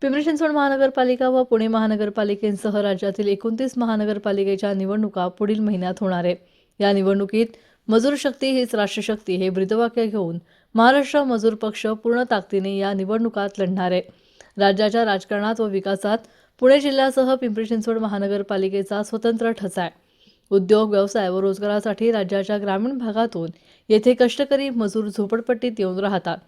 पिंपरी चिंचवड महानगरपालिका व पुणे महानगरपालिकेसह राज्यातील 29 महानगरपालिकेच्या निवडणुका पुढील महिन्यात होणार आहे। या निवडणुकीत मजूर शक्ती हीच राष्ट्रशक्ती हे ब्रीदवाक्य घेऊन महाराष्ट्र मजूर पक्ष पूर्ण ताकदीने या निवडणुकात लढणार आहे। राज्याच्या राजकारणात व विकासात पुणे जिल्ह्यासह पिंपरी चिंचवड महानगरपालिकेचा स्वतंत्र ठसा आहे। उद्योग, व्यवसाय व रोजगारासाठी राज्याच्या ग्रामीण भागातून येथे कष्टकरी मजूर झोपडपट्टीत येऊन राहतात,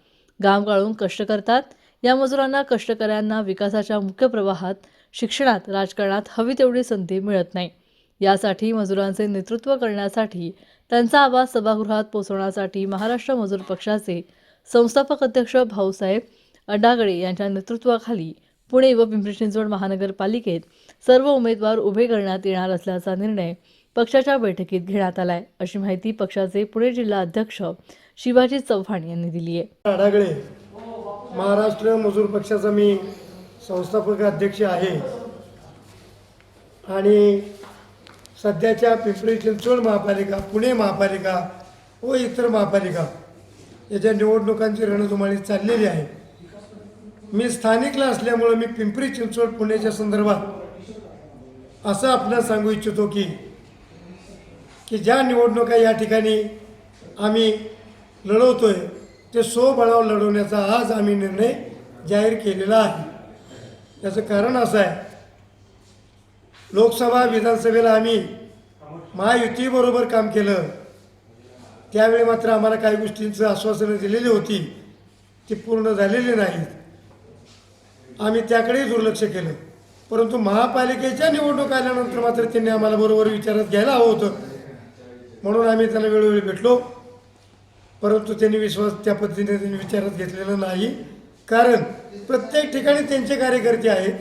घाम गाळून कष्ट करतात। या मजुरांना, कष्टकऱ्यांना विकासाच्या मुख्य प्रवाहात, शिक्षणात, राजकारणात हवी तेवढी संधी मिळत नाही। यासाठी मजुरांचे नेतृत्व करण्यासाठी, त्यांचा आवाज सभागृहात पोहोचवण्यासाठी महाराष्ट्र मजूर पक्षाचे संस्थापक अध्यक्ष भाऊसाहेब अडागळे यांच्या नेतृत्वाखाली पुणे व पिंपरी चिंचवड महानगरपालिकेत सर्व उमेदवार उभे करण्यात येणार असल्याचा निर्णय पक्षाच्या बैठकीत घेण्यात आलाय, अशी माहिती पक्षाचे पुणे जिल्हा अध्यक्ष शिवाजी चव्हाण यांनी दिली आहे। अडागळे, महाराष्ट्र मजूर पक्षाचा मी संस्थापक अध्यक्ष आहे आणि सध्याच्या पिंपरी चिंचवड महापालिका, पुणे महापालिका व इतर महापालिका याच्या निवडणुकांची रणधुमाळी चाललेली आहे। मी स्थानिकला असल्यामुळे मी पिंपरी चिंचवड पुण्याच्या संदर्भात असं आपल्याला सांगू इच्छितो की ज्या निवडणुका या ठिकाणी आम्ही लढवतोय ते स्वबळावर लढवण्याचा आज आम्ही निर्णय जाहीर केलेला आहे। याचं कारण असं आहे, लोकसभा विधानसभेला आम्ही महायुतीबरोबर काम केलं, त्यावेळी मात्र आम्हाला काही गोष्टींचं आश्वासनं दिलेली होती, ती पूर्ण झालेली नाहीत। आम्ही त्याकडेही दुर्लक्ष केलं, परंतु महापालिकेच्या निवडणूक आल्यानंतर मात्र त्यांनी आम्हाला बरोबर विचारात घ्यायला हवं होतं, म्हणून आम्ही त्यांना वेळोवेळी भेटलो, परंतु त्यांनी विश्वास त्या पद्धतीने त्यांनी विचारात घेतलेला नाही। कारण प्रत्येक ठिकाणी त्यांचे कार्यकर्ते आहेत,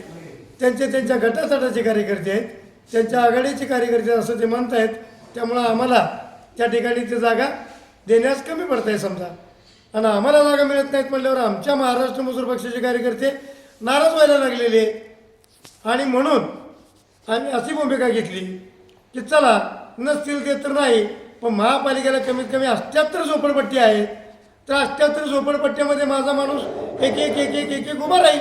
त्यांच्या गटातटाचे कार्यकर्ते आहेत, त्यांच्या आघाडीचे कार्यकर्ते असं ते म्हणत आहेत। त्यामुळं आम्हाला त्या ठिकाणी ते जागा देण्यास कमी पडत आहे समजा, आणि आम्हाला जागा मिळत नाहीत म्हटल्यावर आमच्या महाराष्ट्र मजूर पक्षाचे कार्यकर्ते नाराज व्हायला लागलेले, आणि म्हणून आम्ही अशी भूमिका घेतली की चला नसतील ते तर नाही, पण महापालिकेला कमीत कमी 78 झोपडपट्टी आहेत, तर 78 झोपडपट्ट्यामध्ये माझा माणूस एक एक एक एक एक एक उभा राहील।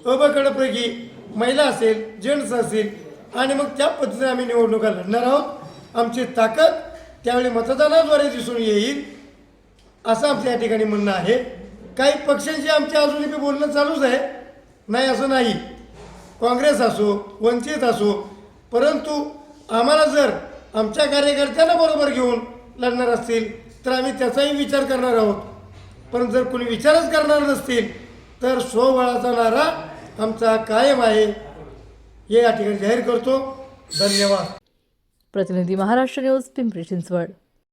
अबकडपैकी महिला असेल, जेंट्स असेल, आणि मग त्या पद्धतीने आम्ही निवडणुका लढणार आहोत। आमची ताकद त्यावेळी मतदानाद्वारे दिसून येईल असं आमच्या या ठिकाणी म्हणणं आहे। काही पक्षांशी आमच्या अजूनही बोलणं चालूच आहे, नाही असं नाही, काँग्रेस असो, वंचित असो, परंतु आम्हाला जर आमच्या कार्यकर्त्यांना बरोबर घेऊन लढणार असतील तर आम्ही त्याचाही विचार करणार आहोत, पण जर कोणी विचारच करणार नसतील तर स्वबळाचा नारा आमचा कायम आहे, हे या ठिकाणी जाहीर करतो। धन्यवाद। प्रतिनिधी महाराष्ट्र न्यूज, पिंपरी चिंचवड।